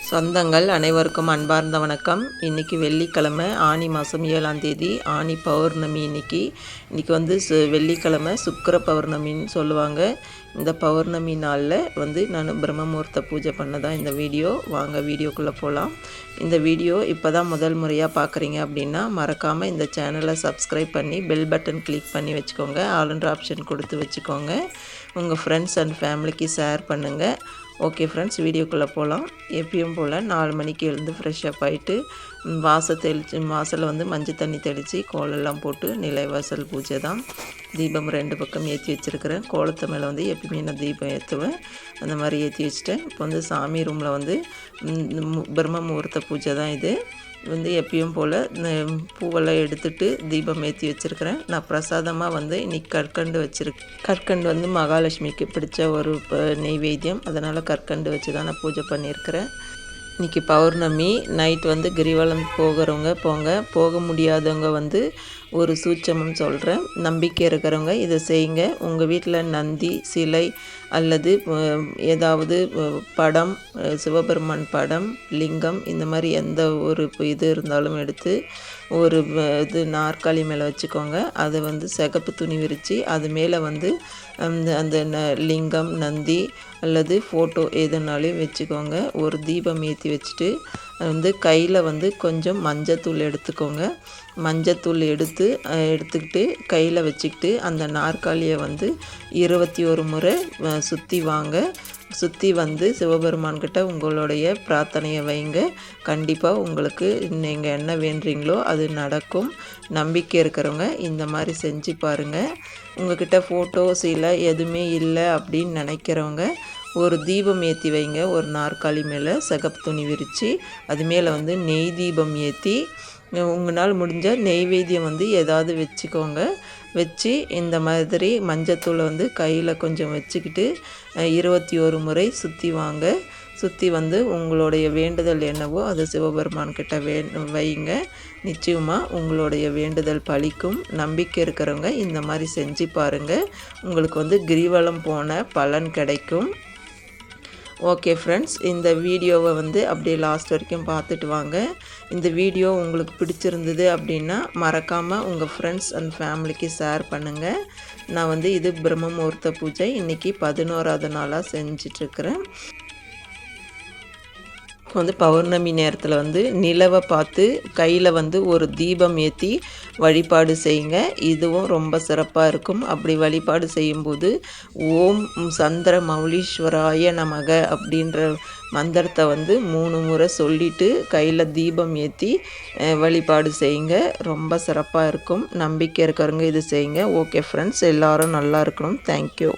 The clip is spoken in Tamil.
சொந்தங்கள் அனைவருக்கும் அன்பார்ந்த வணக்கம். இன்றைக்கி வெள்ளிக்கிழமை, ஆனி மாதம் 7ஆம் தேதி, ஆனி பௌர்ணமி. இன்றைக்கி வந்து வெள்ளிக்கிழமை சுக்கிர பௌர்ணமின்னு சொல்லுவாங்க. இந்த பௌர்ணமி நாளில் நான் பிரம்ம முகூர்த்த பூஜை பண்ணதான் இந்த வீடியோ. வாங்க வீடியோக்குள்ளே போகலாம். இந்த வீடியோ இப்போ தான் முதல் முறையாக பார்க்குறீங்க அப்படின்னா மறக்காமல் இந்த சேனலை சப்ஸ்கிரைப் பண்ணி பெல் பட்டன் கிளிக் பண்ணி வச்சுக்கோங்க. ஆல்ன்ற ஆப்ஷன் கொடுத்து வச்சுக்கோங்க. உங்கள் ஃப்ரெண்ட்ஸ் அண்ட் ஃபேமிலிக்கு ஷேர் பண்ணுங்கள். ஓகே ஃப்ரெண்ட்ஸ், வீடியோக்குள்ளே போகலாம். எப்பயும் போல் 4 மணிக்கு எழுந்து ஃப்ரெஷ்ஷப் ஆகிட்டு வாசலில் மஞ்சள் தண்ணி தெளித்து கோலெல்லாம் போட்டு நிலைவாசல் பூஜை தான். தீபம் 2 பக்கம் ஏற்றி வச்சுருக்கிறேன். கோலத்து மேலே எப்பயுமே நான் தீபம் ஏற்றுவேன். அந்த மாதிரி ஏற்றி வச்சுட்டேன். இப்போ சாமி ரூமில் பிரம்ம முகூர்த்த பூஜை தான் இது. எப்பயும் போல் பூவெல்லாம் எடுத்துகிட்டு தீபம் ஏற்றி வச்சுருக்கிறேன். நான் பிரசாதமாக இன்றைக்கி கற்கண்டு வச்சுருக்கேன். கற்கண்டு மகாலட்சுமிக்கு பிடிச்ச ஒரு நெய்வேத்தியம். அதனால் கற்கண்டு வச்சு தான் நான் பூஜை பண்ணியிருக்கிறேன். இன்றைக்கி பௌர்ணமி நைட் கிரிவலம் போகிறவங்க போங்க, போக முடியாதவங்க ஒரு சூட்சமம் சொல்கிறேன். நம்பிக்கை இருக்கிறவங்க இதை செய்யுங்க. உங்கள் வீட்டில் நந்தி சிலை அல்லது ஏதாவது படம், சிவபெருமான் படம், லிங்கம், இந்த மாதிரி எந்த ஒரு இது இருந்தாலும் எடுத்து ஒரு நாற்காலி மேலே வச்சுக்கோங்க. அதை சிகப்பு துணி விரித்து அது மேலே அந்த லிங்கம், நந்தி அல்லது ஃபோட்டோ எதுனாலையும் வச்சுக்கோங்க. ஒரு தீபம் ஏற்றி வச்சுட்டு கையில் கொஞ்சம் மஞ்சத்தூள் எடுத்துக்கோங்க. மஞ்சத்தூள் எடுத்துக்கிட்டு கையில் வச்சுக்கிட்டு அந்த நாற்காலியை 21 முறை சுற்றி வாங்க. சுற்றி சிவபெருமான்கிட்ட உங்களுடைய பிரார்த்தனையை வைங்க. கண்டிப்பாக உங்களுக்கு நீங்கள் என்ன வேண்டுறீங்களோ அது நடக்கும். நம்பிக்கை இருக்கிறவங்க இந்த மாதிரி செஞ்சு பாருங்கள். உங்கள்கிட்ட ஃபோட்டோஸ் இல்லை எதுவுமே இல்லை அப்படின்னு நினைக்கிறவங்க ஒரு தீபம் ஏற்றி வைங்க. ஒரு நாற்காலி மேலே சிகப்பு துணி விரித்து அது மேலே நெய் தீபம் ஏற்றி உங்களால் முடிஞ்ச நெய்வேத்தியம் ஏதாவது வச்சுக்கோங்க. வச்சு இந்த மாதிரி மஞ்சத்தூளை கையில் கொஞ்சம் வச்சுக்கிட்டு 21 முறை சுற்றி வாங்க. சுற்றி உங்களுடைய வேண்டுதல் என்னவோ அது சிவபெருமான்கிட்ட வைங்க. நிச்சயமாக உங்களுடைய வேண்டுதல் பலிக்கும். நம்பிக்கை இருக்கிறவங்க இந்த மாதிரி செஞ்சு பாருங்கள். உங்களுக்கு கிரிவலம் போன பலன் கிடைக்கும். ஓகே ஃப்ரெண்ட்ஸ், இந்த வீடியோவை அப்படியே லாஸ்ட் வரைக்கும் பார்த்துட்டு வாங்க. இந்த வீடியோ உங்களுக்கு பிடிச்சிருந்தது அப்படின்னா மறக்காமல் உங்கள் ஃப்ரெண்ட்ஸ் அண்ட் ஃபேமிலிக்கு ஷேர் பண்ணுங்கள். நான் இது பிரம்ம முகூர்த்த பூஜை இன்றைக்கி 11ஆவது நாளாக செஞ்சிட்ருக்கிறேன். பௌர்ணமி நேரத்தில் நிலவை பார்த்து கையில் ஒரு தீபம் ஏற்றி வழிபாடு செய்யுங்க. இதுவும் ரொம்ப சிறப்பாக இருக்கும். அப்படி வழிபாடு செய்யும்போது ஓம் சந்திர மௌலீஸ்வராய நமக அப்படின்ற மந்திரத்தை 3 முறை சொல்லிவிட்டு கையில் தீபம் ஏற்றி வழிபாடு செய்யுங்க. ரொம்ப சிறப்பாக இருக்கும். நம்பிக்கை இருக்கிறவங்க இது செய்யுங்க. ஓகே ஃப்ரெண்ட்ஸ், எல்லோரும் நல்லா இருக்கணும். தேங்க்யூ.